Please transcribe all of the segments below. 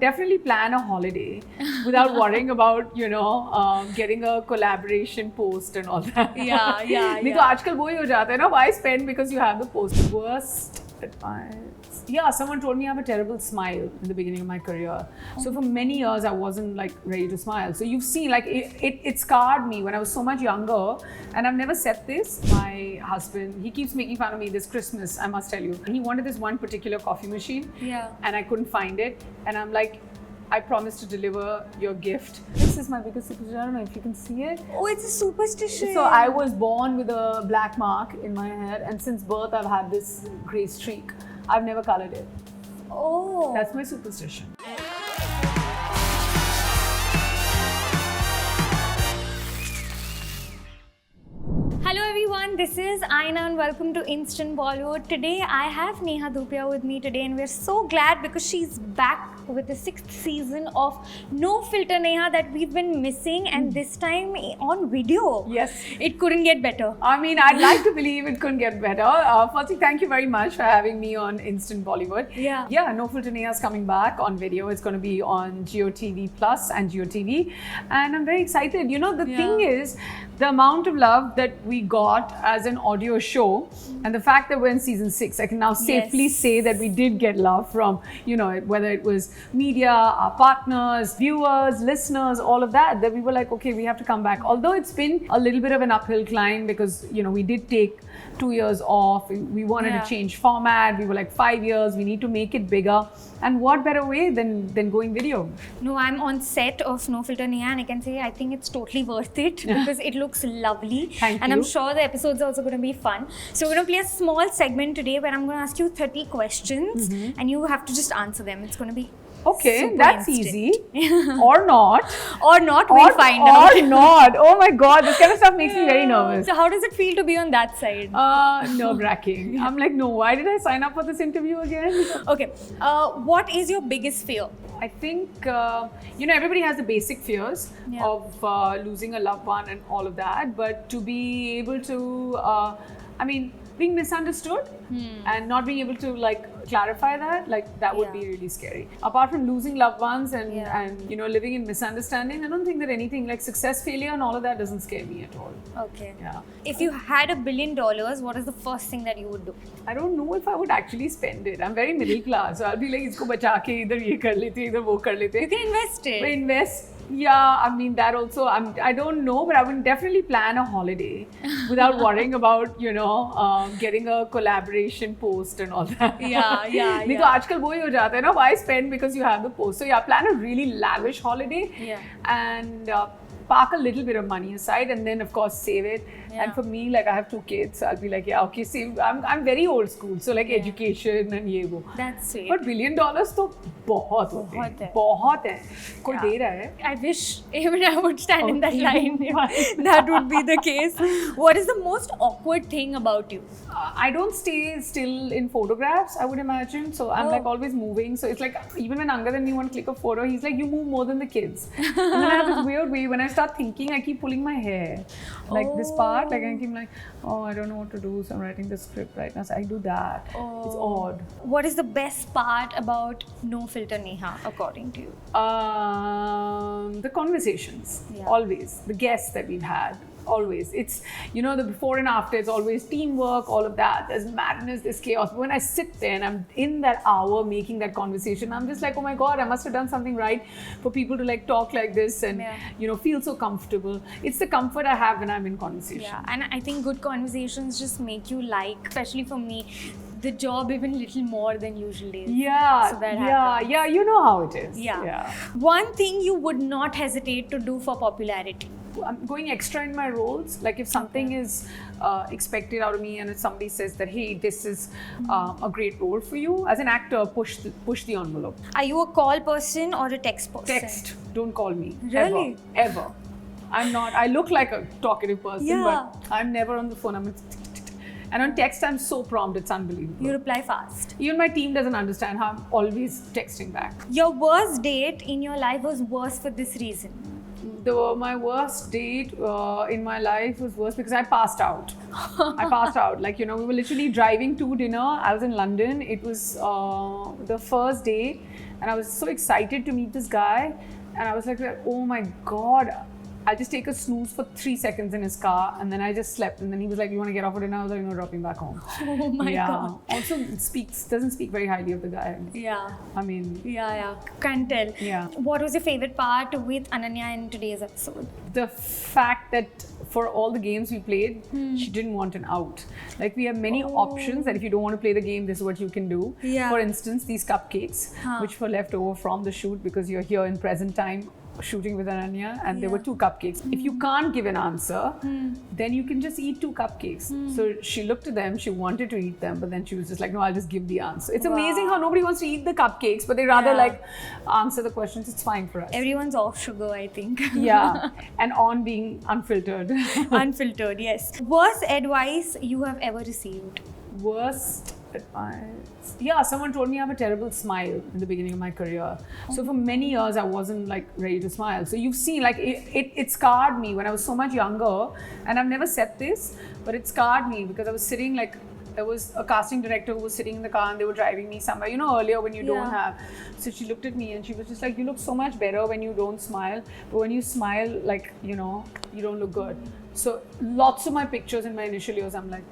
Definitely plan a holiday without worrying about, getting a collaboration post and all that. नहीं तो आजकल वो ही हो जाता है ना, why spend because you have the post. Worst advice. Yeah, someone told me I have a terrible smile in the beginning of my career. So for many years I wasn't like ready to smile. So you've seen like it scarred me when I was so much younger, and I've never said this. My husband, he keeps making fun of me this Christmas, I must tell you. He wanted this one particular coffee machine, and I couldn't find it, and I'm like, I promised to deliver your gift. This is my biggest superstition. I don't know if you can see it. Oh, it's a superstition. So I was born with a black mark in my hair, and since birth I've had this grey streak. I've never colored it. Oh. That's my superstition. Hello everyone, this is Ananya and welcome to Instant Bollywood. Today I have Neha Dhupia with me today, and we're so glad because she's back with the 6th season of No Filter Neha that we've been missing, and this time on video. Yes. It couldn't get better. I mean, I'd like to believe it couldn't get better. Firstly, thank you very much for having me on Instant Bollywood. Yeah, No Filter Neha is coming back on video. It's going to be on GeoTV Plus and GeoTV, and I'm very excited. You know, the thing is, the amount of love that we got as an audio show, and the fact that we're in season 6, I can now safely say that we did get love from, whether it was media, our partners, viewers, listeners, all of that we were like, okay, we have to come back. Although it's been a little bit of an uphill climb because, we did take 2 years off. We wanted to change format. We were like 5 years. We need to make it bigger. And what better way than going video? No, I'm on set of No Filter Neha, and I can say I think it's totally worth it because it looks lovely. Thank and you. I'm sure the episode's also going to be fun. So we're going to play a small segment today where I'm going to ask you 30 questions and you have to just answer them. It's going to be okay, that's easy. Or not. Or not, we'll find out. Or not. Oh my God, this kind of stuff makes me very nervous. So how does it feel to be on that side? Nerve-wracking. I'm like, no, why did I sign up for this interview again? Okay, what is your biggest fear? I think, everybody has the basic fears of losing a loved one and all of that. But to be able to, being misunderstood and not being able to clarify that would be really scary. Apart from losing loved ones and living in misunderstanding, I don't think that anything like success, failure and all of that doesn't scare me at all. Okay. Yeah. If you had $1 billion, what is the first thing that you would do? I don't know if I would actually spend it. I'm very middle class, so I'll be like, isko bacha ke idhar ye kar lete, idhar wo kar lete. You can invest it. But invest. Yeah, I mean that also. I don't know, but I would definitely plan a holiday without worrying about getting a collaboration post and all that. नहीं तो आजकल वो ही हो जाता है ना, why spend because you have the post. So yeah, plan a really lavish holiday and park a little bit of money aside, and then of course save it. And for me, I have 2 kids, so I'll be like, yeah, okay, save. I'm very old school, so education and ये वो. That's sweet. But $1 billion तो बहुत होते हैं, बहुत है. कोई दे रहा है. I wish even I would stand in that line. That would be the case. What is the most awkward thing about you? I don't stay still in photographs, I would imagine. So I'm always moving. So it's like even when Angad and me want to click a photo, he's like, you move more than the kids. And then I have this weird way when I start thinking, I keep pulling my hair. Like this part, I keep like, I don't know what to do, so I'm writing the script right now. So I do that. It's odd. What is the best part about No Filter Neha, according to you? The conversations, always. The guests that we've had. Always. It's, the before and after, it's always teamwork, all of that. There's madness, there's chaos. But when I sit there and I'm in that hour making that conversation, I'm just like, oh my God, I must have done something right for people to talk like this and, feel so comfortable. It's the comfort I have when I'm in conversation. Yeah, and I think good conversations just make you especially for me, the job even little more than usual days. Yeah, so that happens. Yeah, you know how it is. Yeah. One thing you would not hesitate to do for popularity? I'm going extra in my roles. Like if something is expected out of me, and if somebody says that, hey, this is a great role for you, as an actor, push the envelope. Are you a call person or a text person? Text. Don't call me. Really? Ever. I'm not. I look like a talkative person, but I'm never on the phone. And on text, I'm so prompt, it's unbelievable. You reply fast. Even my team doesn't understand how I'm always texting back. Your worst date in your life was worse for this reason? My worst date in my life was worse because I passed out. We were literally driving to dinner. I was in London. It was the first day And I was so excited to meet this guy. And I was like, oh my God, I'll just take a snooze for 3 seconds in his car. And then I just slept. And then he was like, you want to get off for dinner? I was like, no, drop him back home. Oh my God. Also doesn't speak very highly of the guy. Yeah. I mean. Yeah. Can't tell. Yeah. What was your favorite part with Ananya in today's episode? The fact that for all the games we played, she didn't want an out. Like we have many options that if you don't want to play the game, this is what you can do. Yeah. For instance, these cupcakes, which were left over from the shoot because you're here in present time shooting with Ananya, and there were 2 cupcakes. If you can't give an answer, then you can just eat 2 cupcakes. So she looked at them, she wanted to eat them, but then she was just like, no, I'll just give the answer. It's amazing how nobody wants to eat the cupcakes, but they rather like answer the questions. It's fine for us. Everyone's off sugar, I think. Yeah, and on being unfiltered. Unfiltered, yes. Worst advice you have ever received? Worst advice? Yeah, someone told me I have a terrible smile in the beginning of my career. So for many years, I wasn't like ready to smile. So you've seen like it scarred me when I was so much younger. And I've never said this, but it scarred me because I was sitting like, there was a casting director who was sitting in the car and they were driving me somewhere, earlier when you don't have. So she looked at me and she was just like, you look so much better when you don't smile. But when you smile, like, you don't look good. So lots of my pictures in my initial years, I'm like,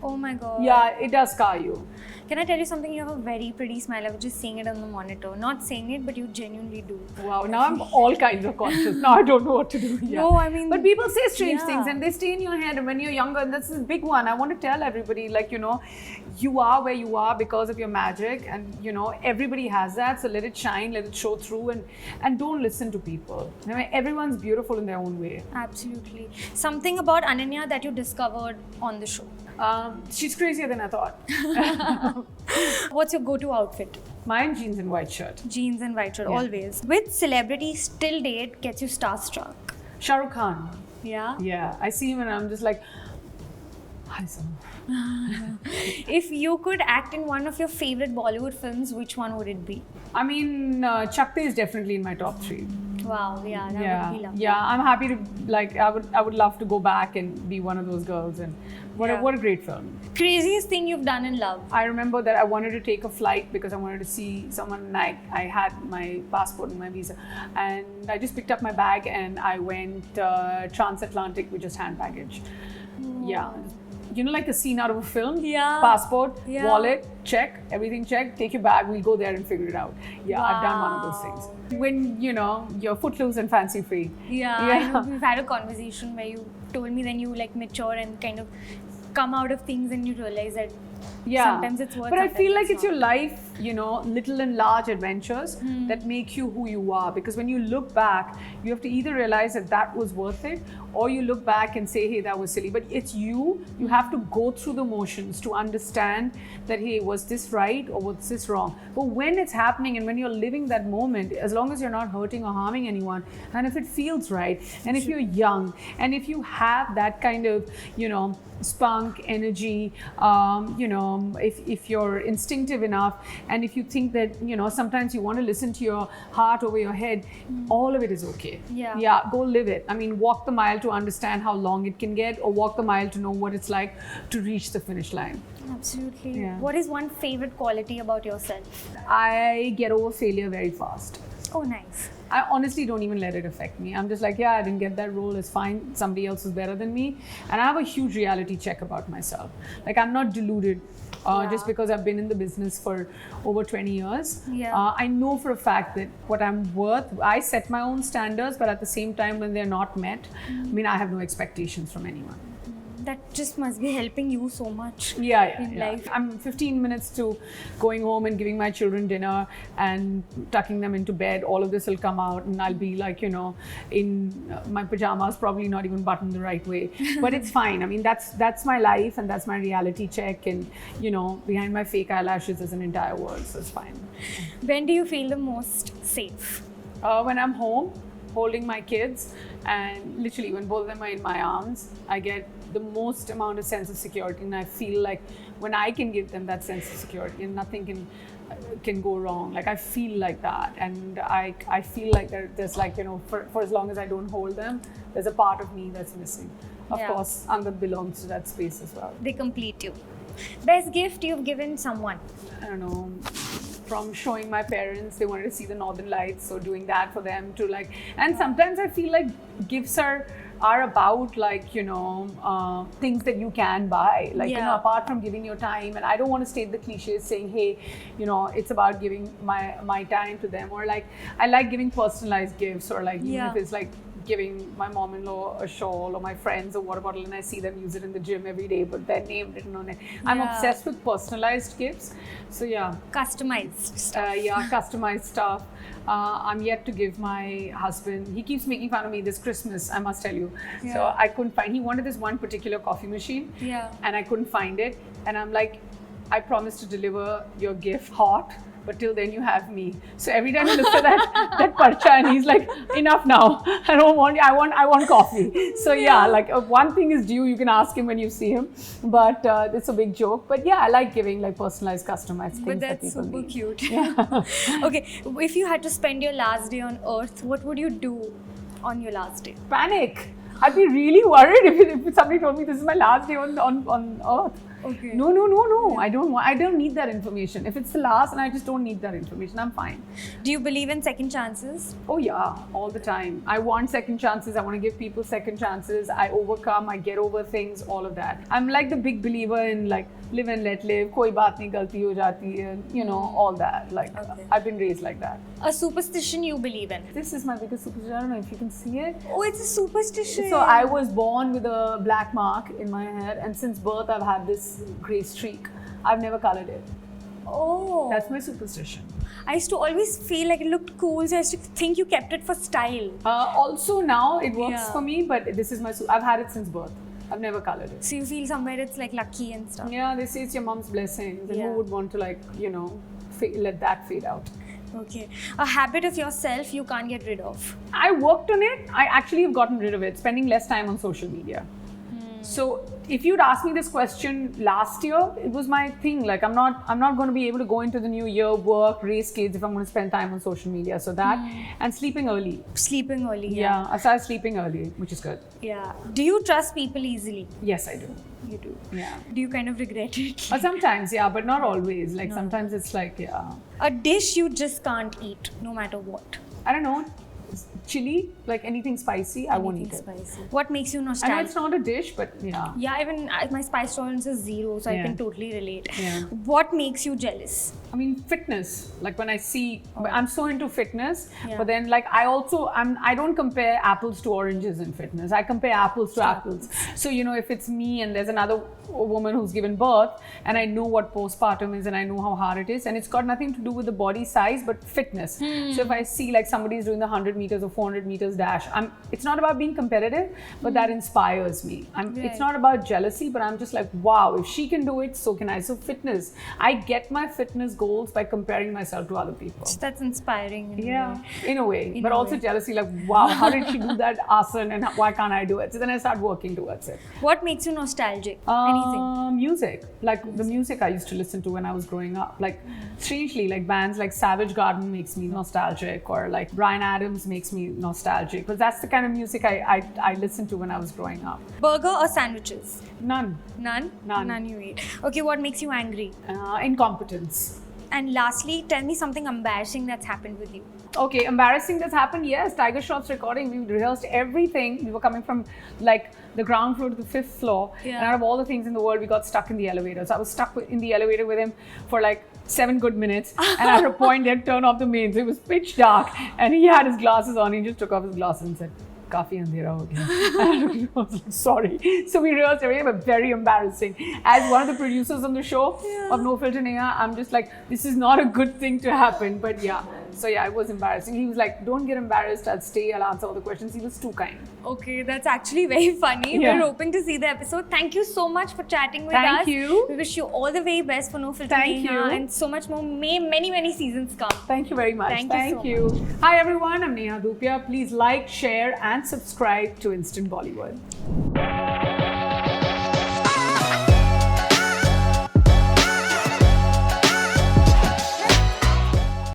oh my God. Yeah, it does scar you. Can I tell you something? You have a very pretty smile. I was just seeing it on the monitor. Not saying it, but you genuinely do. Wow, now I'm all kinds of conscious. Now I don't know what to do. Yeah. No, I mean... But people say strange things and they stay in your head. And when you're younger, and this is a big one, I want to tell everybody, like, you are where you are because of your magic. And, everybody has that. So let it shine, let it show through, and don't listen to people. I mean, everyone's beautiful in their own way. Absolutely. Something about Ananya that you discovered on the show? She's crazier than I thought. What's your go-to outfit? Mine, jeans and white shirt. Jeans and white shirt, always. Which celebrity still date gets you starstruck? Shah Rukh Khan. Yeah? Yeah. I see him and I'm just like, hi, son. If you could act in one of your favorite Bollywood films, which one would it be? I mean, Chakte is definitely in my top 3. Wow, yeah, that would be lovely. Yeah, I'm happy to, like, I would love to go back and be one of those girls, and what a great film. Craziest thing you've done in love? I remember that I wanted to take a flight because I wanted to see someone, and I had my passport and my visa, and I just picked up my bag and I went transatlantic with just hand baggage. Yeah. Like a scene out of a film. Yeah. Passport, wallet, check, everything check, take your bag, we'll go there and figure it out. Yeah, I've done one of those things. When, you're footloose and fancy free. Yeah. I know we've had a conversation where you told me then you like mature and kind of come out of things and you realize that sometimes it's worth it. But I feel like it's your life, little and large adventures that make you who you are. Because when you look back, you have to either realize that was worth it, or you look back and say, hey, that was silly. But it's you have to go through the motions to understand that, hey, was this right or was this wrong? But when it's happening and when you're living that moment, as long as you're not hurting or harming anyone, and if it feels right, and if you're young, and if you have that kind of, spunk, energy, if you're instinctive enough, and if you think that, sometimes you want to listen to your heart over your head, all of it is okay. Yeah, go live it. I mean, walk the mile to understand how long it can get, or walk the mile to know what it's like to reach the finish line. Absolutely. Yeah. What is one favorite quality about yourself? I get over failure very fast. Oh, nice. I honestly don't even let it affect me. I'm just like, I didn't get that role, it's fine. Somebody else is better than me. And I have a huge reality check about myself. Like, I'm not deluded just because I've been in the business for over 20 years. I know for a fact that what I'm worth, I set my own standards, but at the same time, when they're not met, I have no expectations from anyone. That just must be helping you so much in life. I'm 15 minutes to going home and giving my children dinner and tucking them into bed. All of this will come out and I'll be like, in my pajamas, probably not even buttoned the right way. But it's fine. I mean, that's my life and that's my reality check. And, behind my fake eyelashes is an entire world, so it's fine. When do you feel the most safe? When I'm home, holding my kids, and literally when both of them are in my arms, I get the most amount of sense of security, and I feel like when I can give them that sense of security and nothing can go wrong, like I feel like that, and I feel like there's like, for as long as I don't hold them, there's a part of me that's missing. Of course, Angad belongs to that space as well. They complete you. Best gift you've given someone? I don't know. from showing my parents, they wanted to see the Northern Lights, so doing that for them to like, and sometimes I feel like gifts are about like, things that you can buy, like, apart from giving your time. And I don't want to state the cliches saying, hey, it's about giving my time to them, or like, I like giving personalized gifts, or like, even if it's like giving my mom-in-law a shawl, or my friends a water bottle, and I see them use it in the gym every day, but their name written on it. I'm obsessed with personalized gifts. So customized stuff. Customized stuff. I'm yet to give my husband, he keeps making fun of me this Christmas, I must tell you. So I couldn't find, he wanted this one particular coffee machine, and I couldn't find it. And I'm like, I promise to deliver your gift hot, but till then you have me. So every time he looks at that parcha, and he's like, enough now. I want coffee. So like one thing is due, you can ask him when you see him, but it's a big joke. But I like giving like personalized, customized things that people need. But that's super cute. Okay, if you had to spend your last day on Earth, what would you do on your last day? Panic. I'd be really worried if somebody told me this is my last day on Earth. Okay. No. I don't need that information. If it's the last, and I just don't need that information, I'm fine. Do you believe in second chances? Oh yeah, all the time. I want second chances. I want to give people second chances. I overcome. I get over things. All of that. I'm like the big believer in like live and let live. Koi baat nahi galti ho jati hai. All that. Like I've been raised like that. A superstition you believe in? This is my biggest superstition. I don't know if you can see it. Oh, it's a superstition. So I was born with a black mark in my head, and since birth I've had this grey streak. I've never colored it. Oh. That's my superstition. I used to always feel like it looked cool, so I used to think you kept it for style. Also now it works for me, but this is I've had it since birth. I've never colored it. So you feel somewhere it's like lucky and stuff. Yeah, they say it's your mom's blessing. Then who would want to like, let that fade out? Okay. A habit of yourself you can't get rid of? I worked on it. I actually have gotten rid of it. Spending less time on social media. So if you'd asked me this question last year, it was my thing. Like I'm not going to be able to go into the new year, work, raise kids if I'm going to spend time on social media. So that and sleeping early. Sleeping early. Yeah, I started sleeping early, which is good. Yeah. Do you trust people easily? Yes, I do. You do. Yeah. Do you kind of regret it? Sometimes, but not always. Like sometimes it's like a dish you just can't eat, no matter what. I don't know. Chili, like anything spicy, I won't eat it. Spicy. What makes you nostalgic? I know it's not a dish, but Yeah, even my spice tolerance is 0, so I can totally relate. Yeah. What makes you jealous? I mean, fitness. Like when I see, I'm so into fitness, but then like I don't compare apples to oranges in fitness. I compare apples to apples. So, if it's me and there's another woman who's given birth, and I know what postpartum is and I know how hard it is, and it's got nothing to do with the body size, but fitness. So if I see like somebody's doing the 100 meters or 400 meters dash, it's not about being competitive, but that inspires me. It's not about jealousy, but I'm just like, wow, if she can do it, so can I. So fitness, I get my fitness goals by comparing myself to other people. That's inspiring. In a way. But also jealousy, like, wow, how did she do that asana and why can't I do it? So then I start working towards it. What makes you nostalgic? Anything? Music. Like the music I used to listen to when I was growing up. Like strangely, like bands like Savage Garden makes me nostalgic, or like Bryan Adams makes me nostalgic. But that's the kind of music I listened to when I was growing up. Burger or sandwiches? None. None? None. None you eat. Okay, what makes you angry? Incompetence. And lastly, tell me something embarrassing that's happened with you. Okay, embarrassing that's happened. Yes, Tiger Shroff's recording. We rehearsed everything. We were coming from like the ground floor to the 5th floor. And out of all the things in the world, we got stuck in the elevator. So I was stuck in the elevator with him for like 7 good minutes. And at a point, they'd turn off the mains. It was pitch dark. And he had his glasses on. He just took off his glasses and said, "Kafi andhera ho gaya." I was like, sorry. So we rehearsed everything, but very embarrassing. As one of the producers on the show of No Filter Neha, I'm just like, this is not a good thing to happen. But so it was embarrassing. He was like, don't get embarrassed. I'll stay. I'll answer all the questions. He was too kind. Okay, that's actually very funny. We're hoping to see the episode. Thank you so much for chatting with us. Thank you. We wish you all the very best for No Filter Neha and so much more. May many seasons come. Thank you very much. Thank you so much. Hi everyone, I'm Neha Dhupia. Please like, share and subscribe to Instant Bollywood.